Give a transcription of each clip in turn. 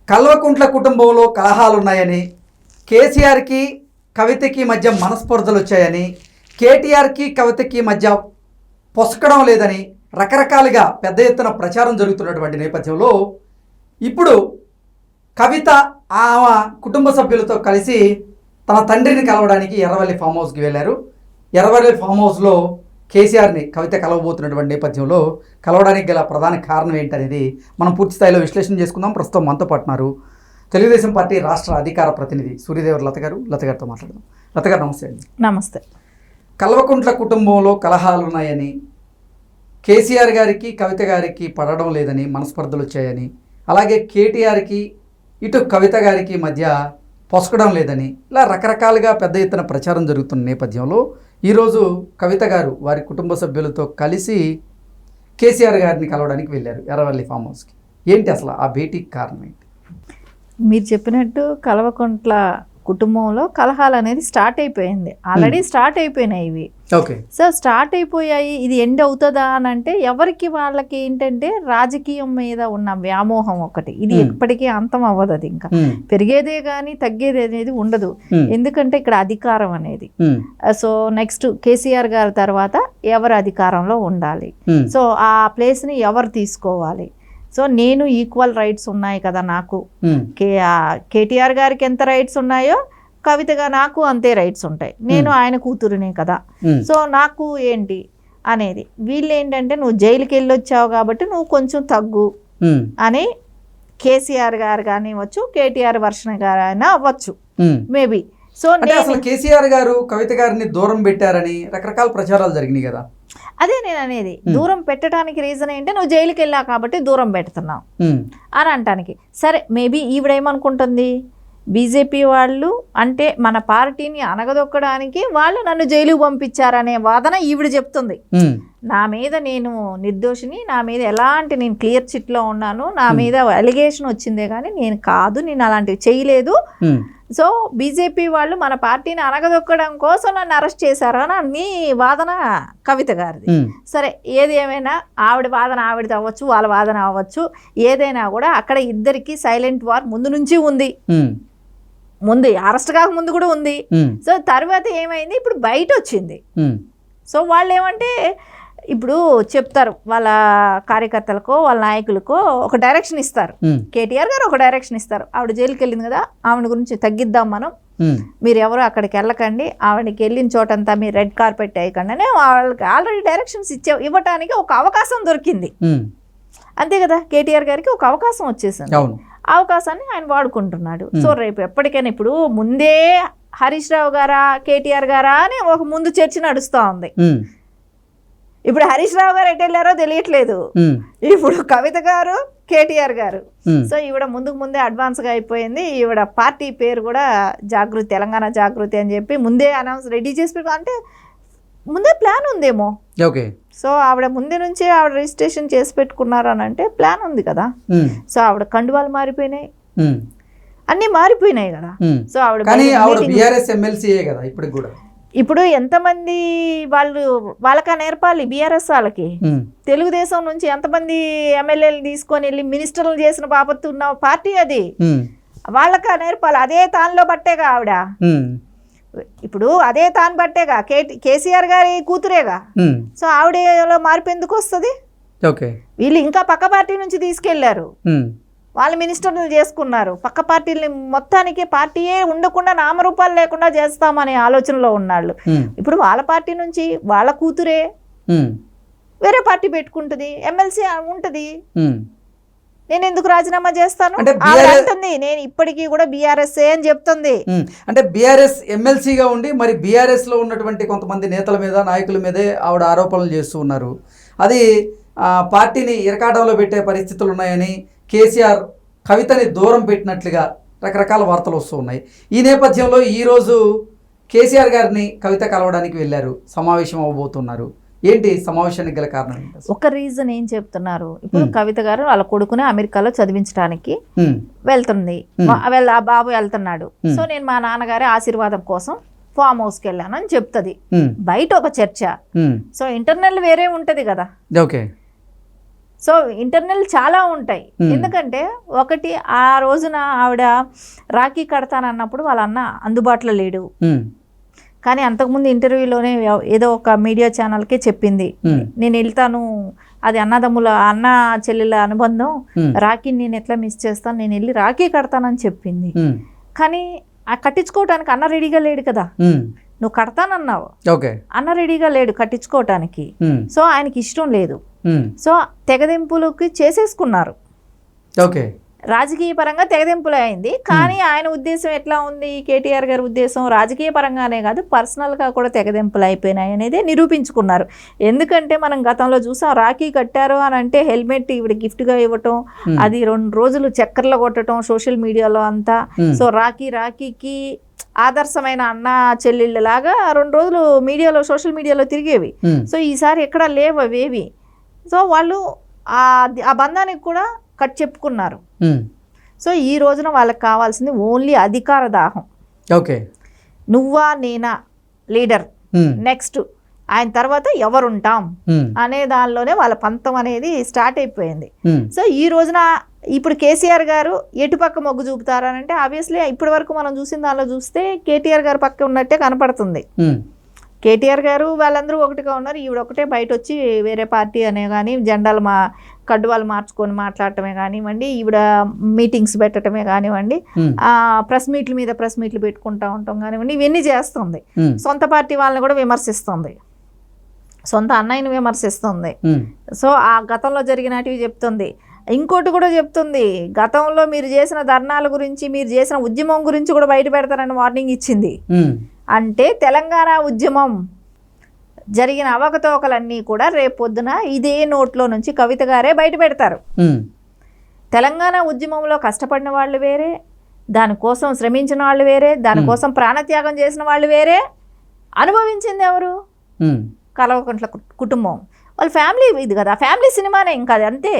కల్వకుంట్ల కుటుంబంలో కలహాలున్నాయని, కేసీఆర్కి కవితకి మధ్య మనస్పర్ధలు వచ్చాయని, కేటీఆర్కి కవితకి మధ్య పొసకడం లేదని రకరకాలుగా పెద్ద ఎత్తున ప్రచారం జరుగుతున్నటువంటి నేపథ్యంలో ఇప్పుడు కవిత ఆమె కుటుంబ సభ్యులతో కలిసి తన తండ్రిని కలవడానికి ఎర్రవల్లి ఫామ్ హౌస్కి వెళ్ళారు. ఎర్రవల్లి ఫామ్ హౌస్లో కేసీఆర్ని కవిత కలవబోతున్నటువంటి నేపథ్యంలో కలవడానికి గల ప్రధాన కారణం ఏంటనేది మనం పూర్తి స్థాయిలో విశ్లేషణ చేసుకుందాం. ప్రస్తుతం మనతో పాటున్నారు తెలుగుదేశం పార్టీ రాష్ట్ర అధికార ప్రతినిధి సూర్యదేవర్ లత గారు. లత గారితో మాట్లాడదాం. లత గారు నమస్తే అండి. నమస్తే. కల్వకుంట్ల కుటుంబంలో కలహాలు ఉన్నాయని, కేసీఆర్ గారికి కవిత గారికి పడడం లేదని, మనస్పర్ధలు వచ్చాయని, అలాగే కేటీఆర్కి ఇటు కవిత గారికి మధ్య పొసకడం లేదని, ఇలా రకరకాలుగా పెద్ద ఎత్తున ప్రచారం జరుగుతున్న నేపథ్యంలో ఈరోజు కవిత గారు వారి కుటుంబ సభ్యులతో కలిసి కేసీఆర్ గారిని కలవడానికి వెళ్ళారు ఎర్రవల్లి ఫామ్ హౌస్కి. ఏంటి అసలు ఆ భేటీకి కారణం ఏంటి? మీరు చెప్పినట్టు కల్వకుంట్ల కుటుంబంలో కలహాలు అనేది స్టార్ట్ అయిపోయింది. ఆల్రెడీ స్టార్ట్ అయిపోయినాయి ఇవి. ఓకే. సో స్టార్ట్ అయిపోయాయి. ఇది ఎండ్ అవుతుందా అని అంటే ఎవరికి వాళ్ళకి ఏంటంటే రాజకీయం మీద ఉన్న వ్యామోహం ఒకటి. ఇది ఎప్పటికీ అంతం అవ్వదు. అది ఇంకా పెరిగేదే కానీ తగ్గేది అనేది ఉండదు. ఎందుకంటే ఇక్కడ అధికారం అనేది. సో నెక్స్ట్ కేసీఆర్ గారి తర్వాత ఎవరు అధికారంలో ఉండాలి, సో ఆ ప్లేస్ని ఎవరు తీసుకోవాలి. సో నేను ఈక్వల్ రైట్స్ ఉన్నాయి కదా నాకు. కేటీఆర్ గారికి ఎంత రైట్స్ ఉన్నాయో కవితగా నాకు అంతే రైట్స్ ఉంటాయి. నేను ఆయన కూతురునే కదా. సో నాకు ఏంటి అనేది, వీళ్ళు ఏంటంటే నువ్వు జైలుకి వెళ్ళొచ్చావు కాబట్టి నువ్వు కొంచెం తగ్గు అని కేసీఆర్ గారు కానివ్వచ్చు, కేటీఆర్ వర్షన్ గారు అయినా అవ్వచ్చు మేబీ. సో అసలు కేసీఆర్ గారు కవిత గారిని దూరం పెట్టారని రకరకాల ప్రచారాలు జరిగినాయి కదా. అదే నేను అనేది, దూరం పెట్టడానికి రీజన్ ఏంటంటే నువ్వు జైలుకి వెళ్ళావు కాబట్టి దూరం పెడుతున్నావు అని అంటానికి. సరే మేబీ ఈవిడేమనుకుంటుంది, బీజేపీ వాళ్ళు అంటే మన పార్టీని అనగదొక్కడానికి వాళ్ళు నన్ను జైలుకు పంపించారనే వాదన ఈవిడ చెప్తుంది. నా మీద నేను నిర్దోషిని, నా మీద ఎలాంటి నేను క్లియర్ చిట్లో ఉన్నాను, నా మీద అలిగేషన్ వచ్చిందే కానీ నేను కాదు, నేను అలాంటివి చేయలేదు. సో బీజేపీ వాళ్ళు మన పార్టీని అనగదొక్కడం కోసం నన్ను అరెస్ట్ చేశారు అని అన్ని వాదన కవిత గారిది. సరే ఏది ఏమైనా ఆవిడ వాదన ఆవిడది అవ్వచ్చు, వాళ్ళ వాదన అవ్వచ్చు, ఏదైనా కూడా అక్కడ ఇద్దరికి సైలెంట్ వార్ ముందు నుంచి ఉంది. ముందు అరెస్ట్ కాక ముందు కూడా ఉంది. సో తర్వాత ఏమైంది, ఇప్పుడు బయట వచ్చింది. సో వాళ్ళు ఏమంటే ఇప్పుడు చెప్తారు వాళ్ళ కార్యకర్తలకో వాళ్ళ నాయకులకో ఒక డైరెక్షన్ ఇస్తారు. కేటీఆర్ గారు ఒక డైరెక్షన్ ఇస్తారు, ఆవిడ జైలుకి వెళ్ళింది కదా ఆవిడ గురించి తగ్గిద్దాం మనం, మీరు ఎవరు అక్కడికి వెళ్ళకండి, ఆవిడకి వెళ్ళిన చోటంతా మీరు రెడ్ కార్పెట్ వేయకండి అని వాళ్ళకి ఆల్రెడీ డైరెక్షన్స్ ఇవ్వటానికి ఒక అవకాశం దొరికింది. అంతే కదా, కేటీఆర్ గారికి ఒక అవకాశం వచ్చేసింది. అవకాశాన్ని ఆయన వాడుకుంటున్నాడు. సో రేపు ఎప్పటికైనా ఇప్పుడు ముందే హరీష్ రావు గారా కేటీఆర్ గారా అని ఒక ముందు చర్చ నడుస్తూ ఉంది. ఇప్పుడు హరీష్ రావు గారు ఎటు వెళ్ళారో తెలియట్లేదు, ఇప్పుడు కవిత గారు కేటీఆర్ గారు. సో ఈవిడ ముందే అడ్వాన్స్గా అయిపోయింది. ఈవిడ పార్టీ పేరు కూడా జాగృతి, తెలంగాణ జాగృతి అని చెప్పి ముందే అనౌన్స్ రెడీ చేసి అంటే ముందే ప్లాన్ ఉందేమో. ఓకే. సో ఆవిడ ముందు నుంచి ఆవిడ రిజిస్ట్రేషన్ చేసి పెట్టుకున్నారు అని అంటే ప్లాన్ ఉంది కదా. సో ఆవిడ కండువాలు మారిపోయినాయి, అన్నీ మారిపోయినాయి కదా. సో ఇప్పుడు ఎంతమంది వాళ్ళకా నేర్పాలి బీఆర్ఎస్ వాళ్ళకి. తెలుగుదేశం నుంచి ఎంతమంది ఎమ్మెల్యేలు తీసుకొని వెళ్ళి మినిస్టర్లు చేసిన బాపత్తు ఉన్న పార్టీ అది, వాళ్ళకా నేర్పాలి. అదే తానులో బట్టేగా ఆవిడ, ఇప్పుడు అదే తాను బట్టేగా కేసీఆర్ గారి కూతురేగా. సో ఆవిడలో మార్పు ఎందుకు వస్తుంది? వీళ్ళు ఇంకా పక్క పార్టీ నుంచి తీసుకెళ్లారు, వాళ్ళు మినిస్టర్లు చేసుకున్నారు. పక్క పార్టీని మొత్తానికి పార్టీయే ఉండకుండా నామరూపాలు లేకుండా చేస్తామనే ఆలోచనలో ఉన్నాళ్ళు. ఇప్పుడు వాళ్ళ పార్టీ నుంచి వాళ్ళ కూతురే వేరే పార్టీ పెట్టుకుంటుంది, ఎమ్మెల్సీ ఉంటుంది. నేను ఎందుకు రాజీనామా చేస్తాను అంటుంది. నేను ఇప్పటికీ కూడా బీఆర్ఎస్ అని చెప్తుంది. అంటే బీఆర్ఎస్ ఎమ్మెల్సీగా ఉండి మరి బీఆర్ఎస్ లో ఉన్నటువంటి కొంతమంది నేతల మీద నాయకుల మీదే ఆవిడ ఆరోపణలు చేస్తూ ఉన్నారు. అది పార్టీని ఇరకాటంలో పెట్టే పరిస్థితులు ఉన్నాయని, కేసీఆర్ కవితని దూరం పెట్టినట్లుగా రకరకాల వార్తలు వస్తూ ఉన్నాయి. ఈ నేపథ్యంలో ఈరోజు కేసీఆర్ గారిని కవిత కలవడానికి వెళ్ళారు, సమావేశం అవ్వబోతున్నారు. ఏంటి సమావేశానికి గల కారణం? ఒక రీజన్ ఏం చెప్తున్నారు, ఇప్పుడు కవిత గారు వాళ్ళ కొడుకుని అమెరికాలో చదివించడానికి వెళ్తుంది, ఆ బాబు వెళ్తున్నాడు. సో నేను మా నాన్నగారి ఆశీర్వాదం కోసం ఫామ్ హౌస్కి వెళ్ళాను అని చెప్తుంది. బయట ఒక చర్చ, సో ఇంటర్నల్ వేరే ఉంటది కదా. ఓకే. సో ఇంటర్నల్ చాలా ఉంటాయి. ఎందుకంటే ఒకటి, ఆ రోజున ఆవిడ రాఖీ కడతానన్నప్పుడు వాళ్ళ అన్న అందుబాటులో లేడు. కానీ అంతకుముందు ఇంటర్వ్యూలోనే ఏదో ఒక మీడియా ఛానల్కే చెప్పింది, నేను వెళ్తాను, అది అన్నదమ్ముల అన్న చెల్లెల అనుబంధం, రాఖీని నేను ఎట్లా మిస్ చేస్తాను, నేను వెళ్ళి రాఖీ కడతానని చెప్పింది. కానీ ఆ కట్టించుకోవటానికి అన్న రెడీగా లేడు కదా. నువ్వు కడతానన్నావు, అన్న రెడీగా లేడు కట్టించుకోవటానికి. సో ఆయనకి ఇష్టం లేదు. సో తెగదెంపులకి చేసేసుకున్నారు. రాజకీయ పరంగా తెగదెంపులు అయింది. కానీ ఆయన ఉద్దేశం ఎట్లా ఉంది, కేటీఆర్ గారి ఉద్దేశం రాజకీయ పరంగానే కాదు, పర్సనల్గా కూడా తెగదెంపులు అయిపోయినాయి అనేది నిరూపించుకున్నారు. ఎందుకంటే మనం గతంలో చూసాం, రాఖీ కట్టారు అని అంటే హెల్మెట్ ఇవిడ గిఫ్ట్గా ఇవ్వటం, అది 2 రోజులు చక్కర్లు కొట్టడం సోషల్ మీడియాలో అంతా. సో రాఖీకి ఆదర్శమైన అన్న చెల్లెళ్ళలాగా 2 రోజులు మీడియాలో సోషల్ మీడియాలో తిరిగేవి. సో ఈసారి ఎక్కడ లేవు అవేవి. సో వాళ్ళు ఆ బంధానికి కూడా కట్ చెప్పుకున్నారు. సో ఈ రోజున వాళ్ళకి కావాల్సింది ఓన్లీ అధికార దాహం. నువ్వా నేనా లీడర్, నెక్స్ట్ ఆయన తర్వాత ఎవరుంటాం అనే దానిలోనే వాళ్ళ పంతం అనేది స్టార్ట్ అయిపోయింది. సో ఈ రోజున ఇప్పుడు కేసీఆర్ గారు ఎటుపక్క మొగ్గు చూపుతారనంటే ఆబ్వియస్లీ ఇప్పటి వరకు మనం చూసిన దానిలో చూస్తే కేటీఆర్ గారు పక్క ఉన్నట్టే కనపడుతుంది. కేటీఆర్ గారు వాళ్ళందరూ ఒకటిగా ఉన్నారు, ఈవిడ ఒకటే బయట వచ్చి వేరే పార్టీ అనే కానీ జెండాలు కడ్డువాళ్ళు మార్చుకొని మాట్లాడటమే కానివ్వండి, ఈవిడ మీటింగ్స్ పెట్టడమే కానివ్వండి, ప్రెస్ మీట్ల మీద ప్రెస్ మీట్లు పెట్టుకుంటూ ఉంటాం కానివ్వండి, ఇవన్నీ చేస్తుంది. సొంత పార్టీ వాళ్ళని కూడా విమర్శిస్తుంది, సొంత అన్నయ్యని విమర్శిస్తుంది. సో ఆ గతంలో జరిగినటివి చెప్తుంది. ఇంకోటి కూడా చెప్తుంది, గతంలో మీరు చేసిన ధర్నాల గురించి, మీరు చేసిన ఉద్యమం గురించి కూడా బయట పెడతారని వార్నింగ్ ఇచ్చింది. అంటే తెలంగాణ ఉద్యమం జరిగిన అవకతవకలన్నీ కూడా రేపొద్దున ఇదే నోట్లో నుంచి కవిత గారే బయట పెడతారు. తెలంగాణ ఉద్యమంలో కష్టపడిన వాళ్ళు వేరే, దానికోసం శ్రమించిన వాళ్ళు వేరే, దానికోసం ప్రాణత్యాగం చేసిన వాళ్ళు వేరే, అనుభవించింది ఎవరు? కల్వకుంట్ల కుటుంబం, వాళ్ళ ఫ్యామిలీ. ఇది కదా ఫ్యామిలీ సినిమానే, ఇంకా అది అంతే.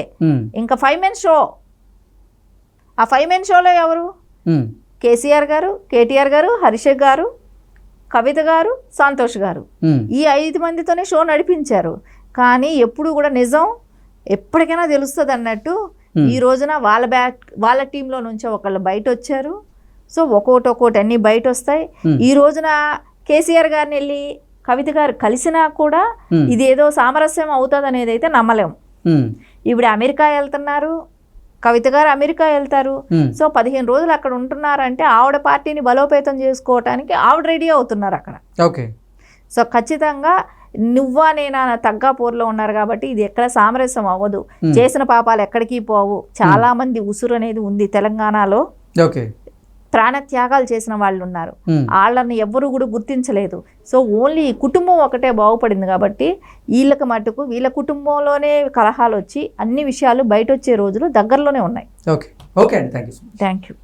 ఇంకా 5 men షో. ఆ 5 men షోలో ఎవరు? కేసీఆర్ గారు, కేటీఆర్ గారు, హరీష్ గారు, కవిత గారు, సంతోష్ గారు, ఈ 5 మందితోనే షో నడిపించారు. కానీ ఎప్పుడు కూడా నిజం ఎప్పటికైనా తెలుస్తుంది అన్నట్టు ఈ రోజున వాళ్ళ టీంలో నుంచి ఒకళ్ళు బయట వచ్చారు. సో ఒక్కోటి అన్నీ బయట వస్తాయి. ఈ రోజున కేసీఆర్ గారిని వెళ్ళి కవిత గారు కలిసినా కూడా ఇదేదో సామరస్యం అవుతుంది అనేది అయితే నమ్మలేము. ఇప్పుడు అమెరికా వెళ్తున్నారు, కవిత గారు అమెరికా వెళ్తారు. సో 15 రోజులు అక్కడ ఉంటున్నారంటే ఆవిడ పార్టీని బలోపేతం చేసుకోవటానికి ఆవిడ రెడీ అవుతున్నారు అక్కడ. సో ఖచ్చితంగా నువ్వా నేనా తగ్గాపూర్లో ఉన్నారు కాబట్టి ఇది ఎక్కడ సామరస్యం అవ్వదు. చేసిన పాపాలు ఎక్కడికి పోవు. చాలా మంది ఉసురు అనేది ఉంది తెలంగాణలో. ప్రాణత్యాగాలు చేసిన వాళ్ళు ఉన్నారు, వాళ్ళని ఎవ్వరూ కూడా గుర్తించలేదు. సో ఓన్లీ ఈ కుటుంబం ఒకటే బాగుపడింది కాబట్టి వీళ్ళకి మటుకు వీళ్ళ కుటుంబంలోనే కలహాలు వచ్చి అన్ని విషయాలు బయట వచ్చే రోజులు దగ్గరలోనే ఉన్నాయి. ఓకే అండి, థ్యాంక్ యూ.